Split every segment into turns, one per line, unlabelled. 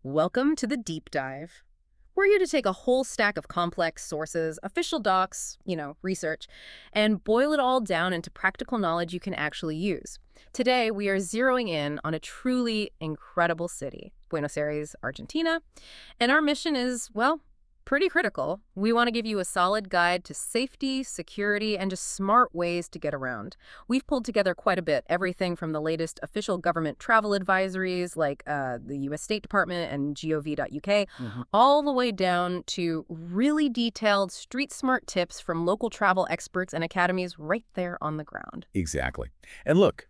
Welcome to the deep dive. We're here to take a whole stack of complex sources, official docs, research, and boil it all down into practical knowledge you can actually use. Today, we are zeroing in on a truly incredible city, Buenos Aires, Argentina, and our mission is, well, pretty critical. We want to give you a solid guide to safety, security, and just smart ways to get around. We've pulled together quite a bit, everything from the latest official government travel advisories like the US State Department and gov.uk, all the way down to really detailed street smart tips from local travel experts and academies right there on the ground.
Exactly. And look,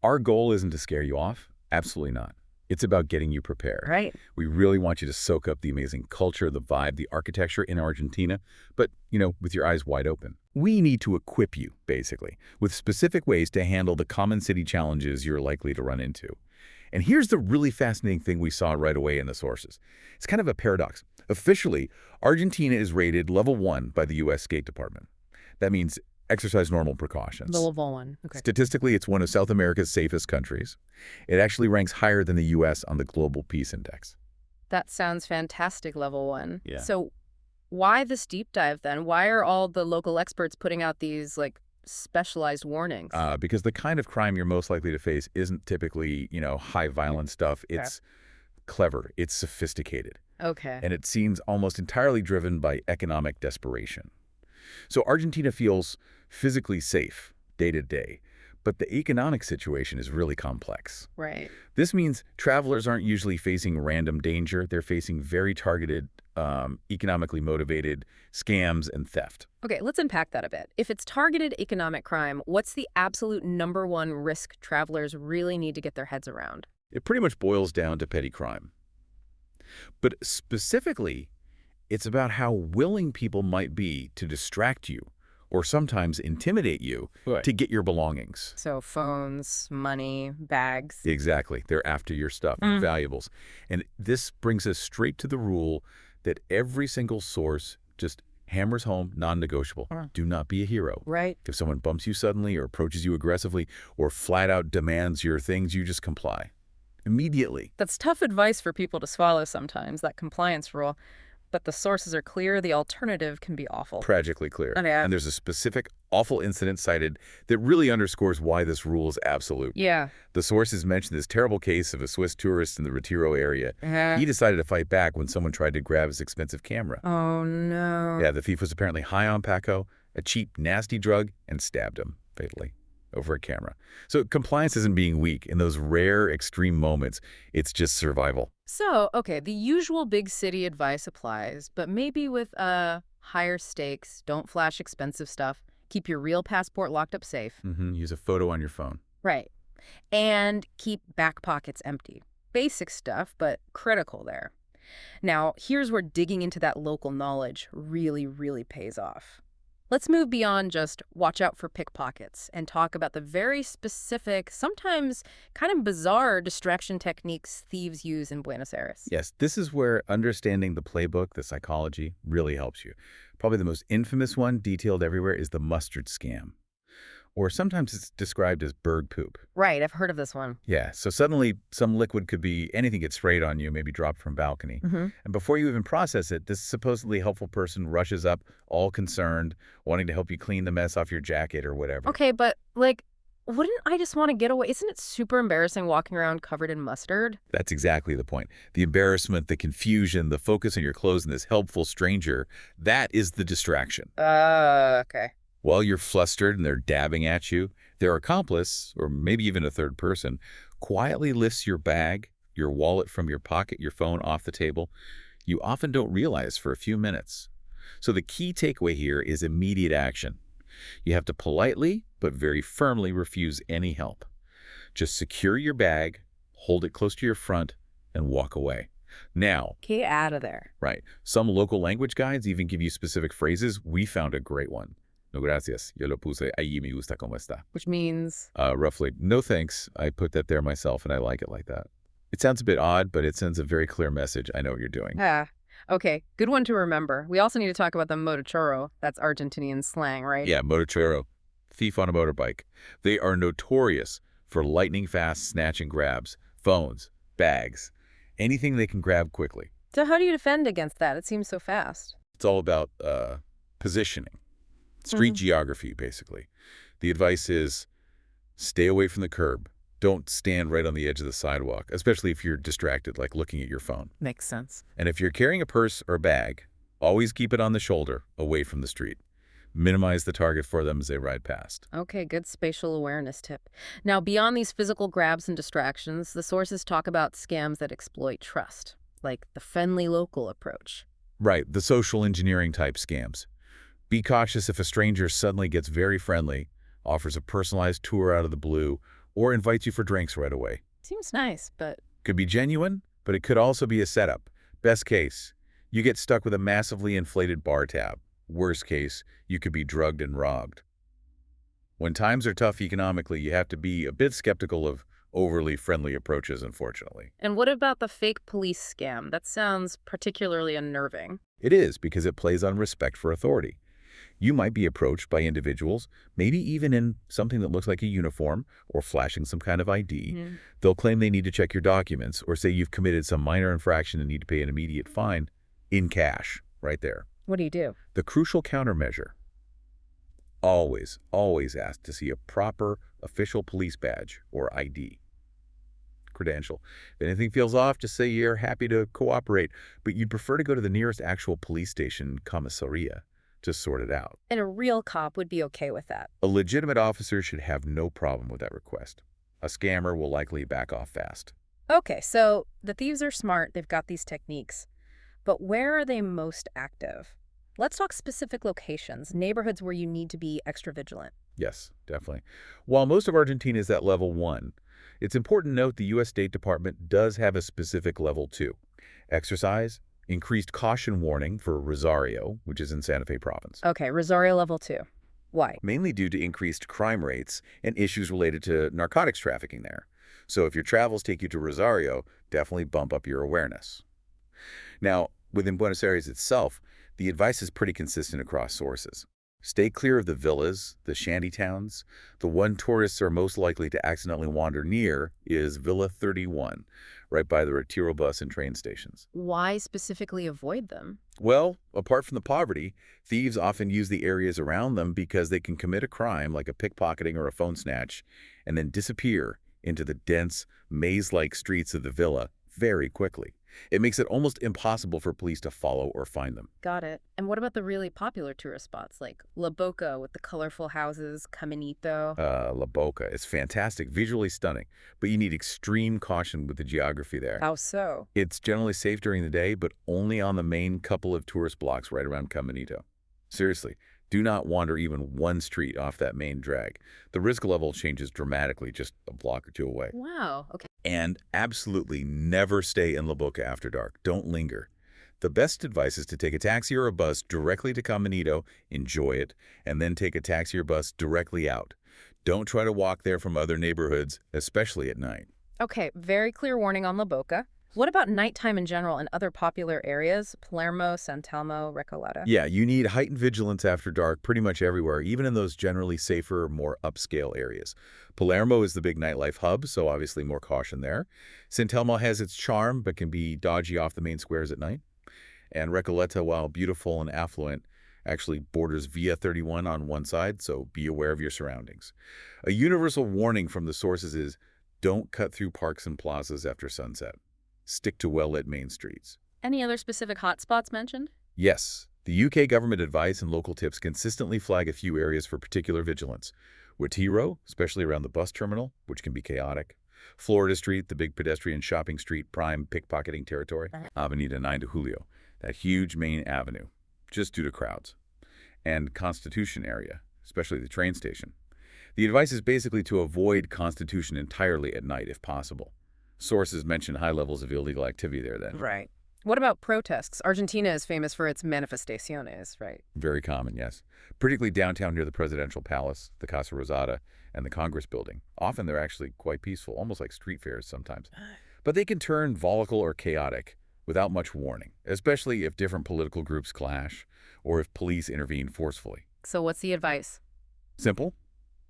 our goal isn't to scare you off. Absolutely not. It's about getting you prepared.
Right.
We really want you to soak up the amazing culture, the vibe, the architecture in Argentina, but, with your eyes wide open. We need to equip you, basically, with specific ways to handle the common city challenges you're likely to run into. And here's the really fascinating thing we saw right away in the sources. It's kind of a paradox. Officially, Argentina is rated level 1 by the US State Department. That means exercise normal precautions.
The level 1. Okay.
Statistically, it's one of South America's safest countries. It actually ranks higher than the U.S. on the Global Peace Index.
That sounds fantastic, level 1.
Yeah.
So why this deep dive then? Why are all the local experts putting out these, specialized warnings?
Because the kind of crime you're most likely to face isn't typically, high violence stuff. It's clever. It's sophisticated.
Okay.
And it seems almost entirely driven by economic desperation. So Argentina feels physically safe day to day, but the economic situation is really complex.
Right.
This means travelers aren't usually facing random danger. They're facing very targeted, economically motivated scams and theft.
Okay, let's unpack that a bit. If it's targeted economic crime, what's the absolute #1 risk travelers really need to get their heads around?
It pretty much boils down to petty crime. But specifically, it's about how willing people might be to distract you or sometimes intimidate you to get your belongings.
So phones, money, bags.
Exactly. They're after your stuff, valuables. And this brings us straight to the rule that every single source just hammers home non-negotiable. Do not be a hero.
Right.
If someone bumps you suddenly or approaches you aggressively or flat out demands your things, you just comply. Immediately.
That's tough advice for people to swallow sometimes, that compliance rule. But the sources are clear, the alternative can be awful.
Tragically clear.
Oh, yeah.
And there's a specific awful incident cited that really underscores why this rule is absolute.
Yeah.
The sources mention this terrible case of a Swiss tourist in the Retiro area. He decided to fight back when someone tried to grab his expensive camera.
Oh, no.
Yeah, the thief was apparently high on Paco, a cheap, nasty drug, and stabbed him fatally over a camera. So compliance isn't being weak. In those rare, extreme moments, it's just survival.
So, okay, the usual big city advice applies, but maybe with higher stakes, don't flash expensive stuff, keep your real passport locked up safe.
Use a photo on your phone.
Right. And keep back pockets empty. Basic stuff, but critical there. Now, here's where digging into that local knowledge really, really pays off. Let's move beyond just watch out for pickpockets and talk about the very specific, sometimes kind of bizarre distraction techniques thieves use in Buenos Aires.
Yes, this is where understanding the playbook, the psychology, really helps you. Probably the most infamous one, detailed everywhere, is the mustard scam. Or sometimes it's described as bird poop.
Right, I've heard of this one.
Yeah, so suddenly some liquid could be anything gets sprayed on you, maybe dropped from a balcony. And before you even process it, this supposedly helpful person rushes up, all concerned, wanting to help you clean the mess off your jacket or whatever.
Okay, but wouldn't I just want to get away? Isn't it super embarrassing walking around covered in mustard?
That's exactly the point. The embarrassment, the confusion, the focus on your clothes and this helpful stranger, that is the distraction.
Okay.
While you're flustered and they're dabbing at you, their accomplice, or maybe even a third person, quietly lifts your bag, your wallet from your pocket, your phone off the table. You often don't realize for a few minutes. So the key takeaway here is immediate action. You have to politely but very firmly refuse any help. Just secure your bag, hold it close to your front, and walk away. Now,
Get out of there.
right, some local language guides even give you specific phrases. We found a great one. No gracias. Yo lo puse ahí me gusta como está.
Which means?
Roughly, no thanks. I put that there myself and I like it like that. It sounds a bit odd, but it sends a very clear message. I know what you're doing.
Okay, good one to remember. We also need to talk about the motochoro. That's Argentinian slang, right?
Yeah, motochoro. Thief on a motorbike. They are notorious for lightning-fast snatch and grabs, phones, bags, anything they can grab quickly.
So how do you defend against that? It seems so fast.
It's all about positioning, street geography, basically. The advice is stay away from the curb. Don't stand right on the edge of the sidewalk, especially if you're distracted, like looking at your phone.
Makes sense.
And if you're carrying a purse or bag, always keep it on the shoulder, away from the street. Minimize the target for them as they ride past.
Okay, good spatial awareness tip. Now, beyond these physical grabs and distractions, the sources talk about scams that exploit trust, like the friendly local approach.
Right, the social engineering type scams. Be cautious if a stranger suddenly gets very friendly, offers a personalized tour out of the blue, or invites you for drinks right away.
Seems nice, but
Could be genuine, but it could also be a setup. Best case, you get stuck with a massively inflated bar tab. Worst case, you could be drugged and robbed. When times are tough economically, you have to be a bit skeptical of overly friendly approaches, unfortunately.
And what about the fake police scam? That sounds particularly unnerving.
It is because it plays on respect for authority. You might be approached by individuals, maybe even in something that looks like a uniform or flashing some kind of ID. They'll claim they need to check your documents or say you've committed some minor infraction and need to pay an immediate fine in cash, right there.
What do you do?
The crucial countermeasure. Always, always ask to see a proper official police badge or ID. Credential. If anything feels off, just say you're happy to cooperate, but you'd prefer to go to the nearest actual police station, commissariat, to sort it out.
And a real cop would be okay with that.
A legitimate officer should have no problem with that request. A scammer will likely back off fast.
Okay, so the thieves are smart. They've got these techniques. But where are they most active? Let's talk specific locations, neighborhoods where you need to be extra vigilant.
Yes, definitely. While most of Argentina is at level 1, it's important to note the U.S. State Department does have a specific level 2. Exercise, increased caution warning for Rosario, which is in Santa Fe province.
Okay, Rosario level 2. Why?
Mainly due to increased crime rates and issues related to narcotics trafficking there. So if your travels take you to Rosario, definitely bump up your awareness. Now, within Buenos Aires itself, the advice is pretty consistent across sources. Stay clear of the villas, the shanty towns. The one tourists are most likely to accidentally wander near is Villa 31, right by the Retiro bus and train stations.
Why specifically avoid them?
Well, apart from the poverty, thieves often use the areas around them because they can commit a crime like a pickpocketing or a phone snatch and then disappear into the dense, maze-like streets of the villa very quickly. It makes it almost impossible for police to follow or find them.
Got it. And what about the really popular tourist spots like La Boca with the colorful houses, Caminito?
La Boca is fantastic, visually stunning, but you need extreme caution with the geography there.
How so?
It's generally safe during the day, but only on the main couple of tourist blocks right around Caminito. Seriously, do not wander even one street off that main drag. The risk level changes dramatically just a block or two away.
Wow, okay.
And absolutely never stay in La Boca after dark. Don't linger. The best advice is to take a taxi or a bus directly to Caminito, enjoy it, and then take a taxi or bus directly out. Don't try to walk there from other neighborhoods, especially at night.
Okay, very clear warning on La Boca. What about nighttime in general in other popular areas? Palermo, San Telmo, Recoleta?
Yeah, you need heightened vigilance after dark pretty much everywhere, even in those generally safer, more upscale areas. Palermo is the big nightlife hub, so obviously more caution there. San Telmo has its charm, but can be dodgy off the main squares at night. And Recoleta, while beautiful and affluent, actually borders Via 31 on one side, so be aware of your surroundings. A universal warning from the sources is don't cut through parks and plazas after sunset. Stick to well-lit main streets.
Any other specific hotspots mentioned?
Yes, the UK government advice and local tips consistently flag a few areas for particular vigilance. Retiro, especially around the bus terminal, which can be chaotic. Florida Street, the big pedestrian shopping street, prime pickpocketing territory. Avenida 9 de Julio, that huge main avenue, just due to crowds. And Constitution area, especially the train station. The advice is basically to avoid Constitution entirely at night if possible. Sources mention high levels of illegal activity there then.
Right. What about protests? Argentina is famous for its manifestaciones, right?
Very common, yes. Particularly downtown near the presidential palace, the Casa Rosada, and the Congress building. Often they're actually quite peaceful, almost like street fairs sometimes. But they can turn volatile or chaotic without much warning, especially if different political groups clash or if police intervene forcefully.
So what's the advice?
Simple.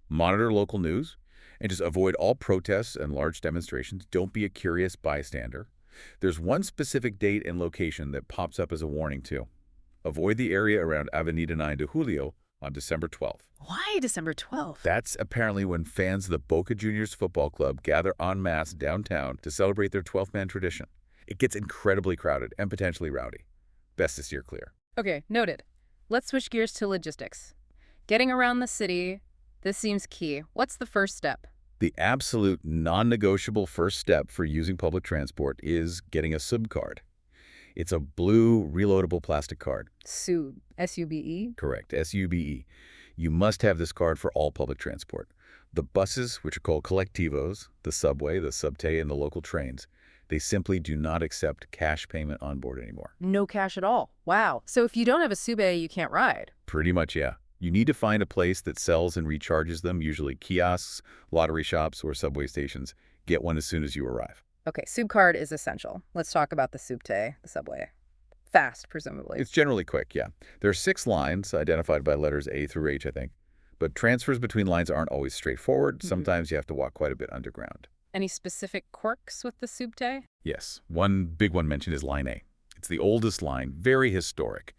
Monitor local news and just avoid all protests and large demonstrations. Don't be a curious bystander. There's one specific date and location that pops up as a warning, too. Avoid the area around Avenida 9 de Julio on December 12th.
Why December 12th?
That's apparently when fans of the Boca Juniors football club gather en masse downtown to celebrate their 12th-man tradition. It gets incredibly crowded and potentially rowdy. Best to steer clear.
Okay, noted. Let's switch gears to logistics. Getting around the city, this seems key. What's the first step?
The absolute non-negotiable first step for using public transport is getting a SUB card. It's a blue, reloadable plastic card.
SUBE. S-U-B-E?
Correct, S-U-B-E. You must have this card for all public transport. The buses, which are called colectivos, the subway, the subte, and the local trains, they simply do not accept cash payment on board anymore.
No cash at all. Wow. So if you don't have a SUBE, you can't ride.
Pretty much, yeah. You need to find a place that sells and recharges them, usually kiosks, lottery shops, or subway stations. Get one as soon as you arrive.
Okay, SUBE card is essential. Let's talk about the subte, the subway. Fast, presumably.
It's generally quick, yeah. There are 6 lines, identified by letters A through H, I think. But transfers between lines aren't always straightforward. Sometimes you have to walk quite a bit underground.
Any specific quirks with the subte?
Yes, one big one mentioned is line A. It's the oldest line, very historic.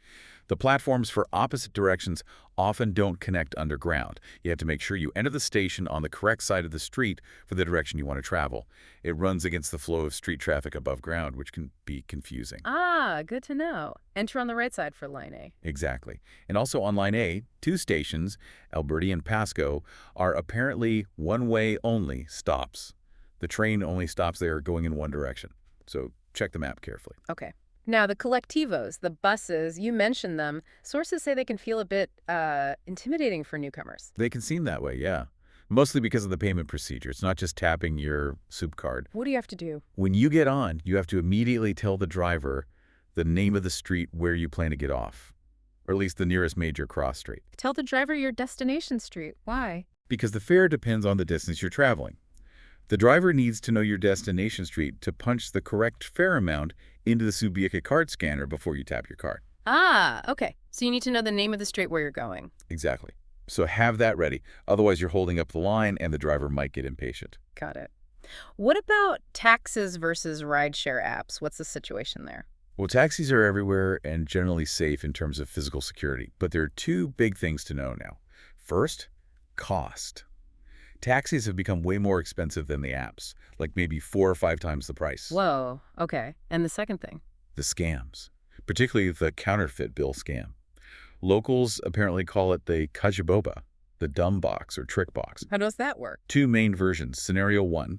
The platforms for opposite directions often don't connect underground. You have to make sure you enter the station on the correct side of the street for the direction you want to travel. It runs against the flow of street traffic above ground, which can be confusing.
Ah, good to know. Enter on the right side for line A.
Exactly. And also on line A, 2 stations, Alberti and Pasco, are apparently one-way only stops. The train only stops there going in one direction. So check the map carefully.
Okay. Now, the colectivos, the buses, you mentioned them. Sources say they can feel a bit intimidating for newcomers.
They can seem that way, yeah. Mostly because of the payment procedure. It's not just tapping your SUB card.
What do you have to do?
When you get on, you have to immediately tell the driver the name of the street where you plan to get off, or at least the nearest major cross street.
Tell the driver your destination street. Why?
Because the fare depends on the distance you're traveling. The driver needs to know your destination street to punch the correct fare amount into the Subica card scanner before you tap your card.
Ah, okay. So you need to know the name of the street where you're going.
Exactly. So have that ready. Otherwise, you're holding up the line and the driver might get impatient.
Got it. What about taxis versus rideshare apps? What's the situation there?
Well, taxis are everywhere and generally safe in terms of physical security, but there are 2 big things to know now. First, cost. Taxis have become way more expensive than the apps, like maybe 4 or 5 times the price.
Whoa, okay. And the second thing?
The scams, particularly the counterfeit bill scam. Locals apparently call it the cajaboba, the dumb box or trick box.
How does that work?
2 main versions. Scenario 1,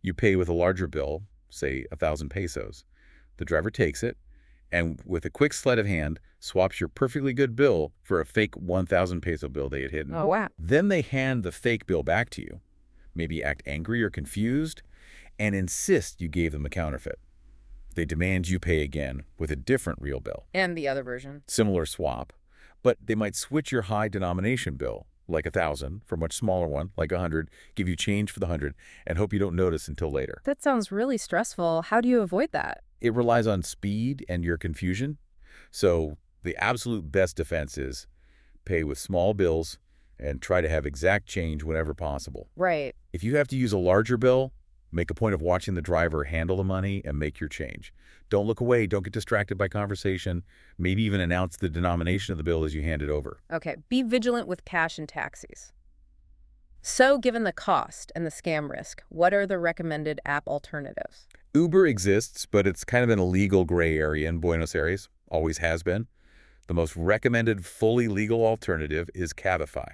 you pay with a larger bill, say 1,000 pesos. The driver takes it, and with a quick sleight of hand, swaps your perfectly good bill for a fake 1,000 peso bill they had hidden.
Oh, wow.
Then they hand the fake bill back to you, maybe act angry or confused, and insist you gave them a counterfeit. They demand you pay again with a different real bill.
And the other version?
Similar swap, but they might switch your high denomination bill, like 1,000, for a much smaller one, like 100, give you change for the 100, and hope you don't notice until later.
That sounds really stressful. How do you avoid that?
It relies on speed and your confusion. So the absolute best defense is pay with small bills and try to have exact change whenever possible.
Right.
If you have to use a larger bill, make a point of watching the driver handle the money and make your change. Don't look away. Don't get distracted by conversation. Maybe even announce the denomination of the bill as you hand it over.
Okay. Be vigilant with cash and taxis. So, given the cost and the scam risk, what are the recommended app alternatives?
Uber exists, but it's kind of an illegal gray area in Buenos Aires. Always has been. The most recommended fully legal alternative is Cabify.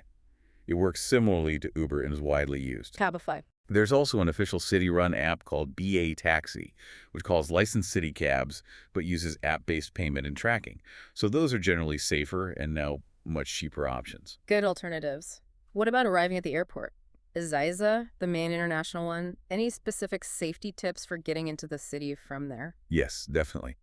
It works similarly to Uber and is widely used.
Cabify.
There's also an official city-run app called BA Taxi, which calls licensed city cabs, but uses app-based payment and tracking. So those are generally safer and now much cheaper options.
Good alternatives. What about arriving at the airport? Is Ezeiza the main international one? Any specific safety tips for getting into the city from there?
Yes, definitely.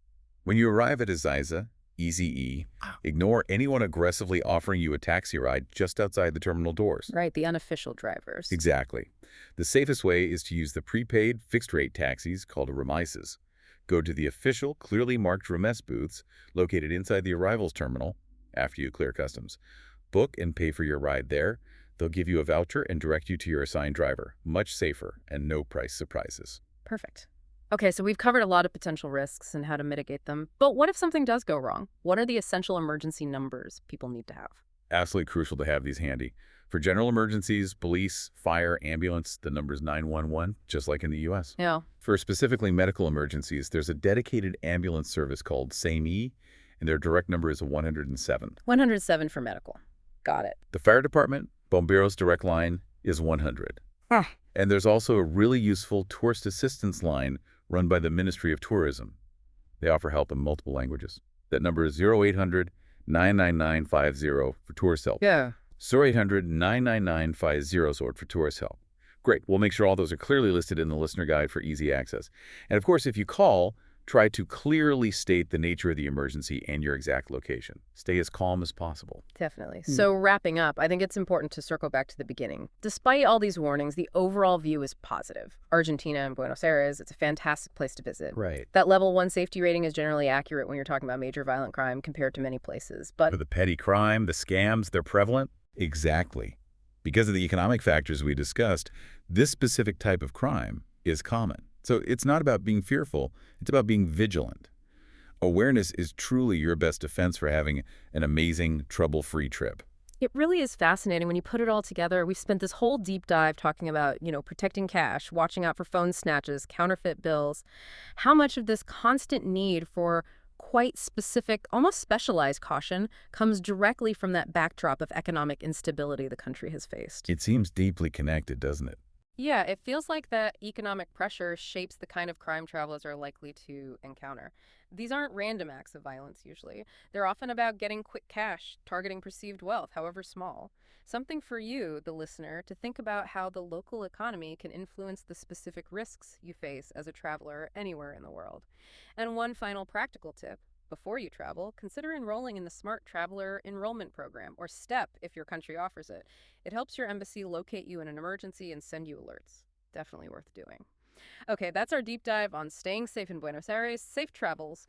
When you arrive at Ezeiza, EZE, ignore anyone aggressively offering you a taxi ride just outside the terminal doors.
Right, the unofficial drivers.
Exactly. The safest way is to use the prepaid fixed-rate taxis called remises. Go to the official, clearly marked remes booths located inside the arrivals terminal after you clear customs. Book and pay for your ride there. They'll give you a voucher and direct you to your assigned driver. Much safer and no price surprises.
Perfect. Okay, so we've covered a lot of potential risks and how to mitigate them. But what if something does go wrong? What are the essential emergency numbers people need to have?
Absolutely crucial to have these handy. For general emergencies, police, fire, ambulance, the number is 911, just like in the U.S.
Yeah.
For specifically medical emergencies, there's a dedicated ambulance service called SAME, and their direct number is 107.
107 for medical. Got it.
The fire department, Bomberos direct line, is 100.
Ah.
And there's also a really useful tourist assistance line run by the Ministry of Tourism. They offer help in multiple languages. That number is 0800 99950 for tourist help.
Yeah.
0800 99950 sword for tourist help. Great. We'll make sure all those are clearly listed in the listener guide for easy access. And of course, if you call, try to clearly state the nature of the emergency and your exact location. Stay as calm as possible.
Definitely. So wrapping up, I think it's important to circle back to the beginning. Despite all these warnings, the overall view is positive. Argentina and Buenos Aires, it's a fantastic place to visit.
Right.
That level 1 safety rating is generally accurate when you're talking about major violent crime compared to many places. But
For the petty crime, the scams, they're prevalent? Exactly. Because of the economic factors we discussed, this specific type of crime is common. So it's not about being fearful, it's about being vigilant. Awareness is truly your best defense for having an amazing, trouble-free trip.
it really is fascinating when you put it all together. We've spent this whole deep dive talking about, protecting cash, watching out for phone snatches, counterfeit bills. How much of this constant need for quite specific, almost specialized caution comes directly from that backdrop of economic instability the country has faced?
It seems deeply connected, doesn't it?
Yeah, it feels like that economic pressure shapes the kind of crime travelers are likely to encounter. These aren't random acts of violence, usually. They're often about getting quick cash, targeting perceived wealth, however small. Something for you, the listener, to think about how the local economy can influence the specific risks you face as a traveler anywhere in the world. And one final practical tip. Before you travel, consider enrolling in the Smart Traveler Enrollment Program, or STEP if your country offers it. It helps your embassy locate you in an emergency and send you alerts. Definitely worth doing. Okay, that's our deep dive on staying safe in Buenos Aires. Safe travels.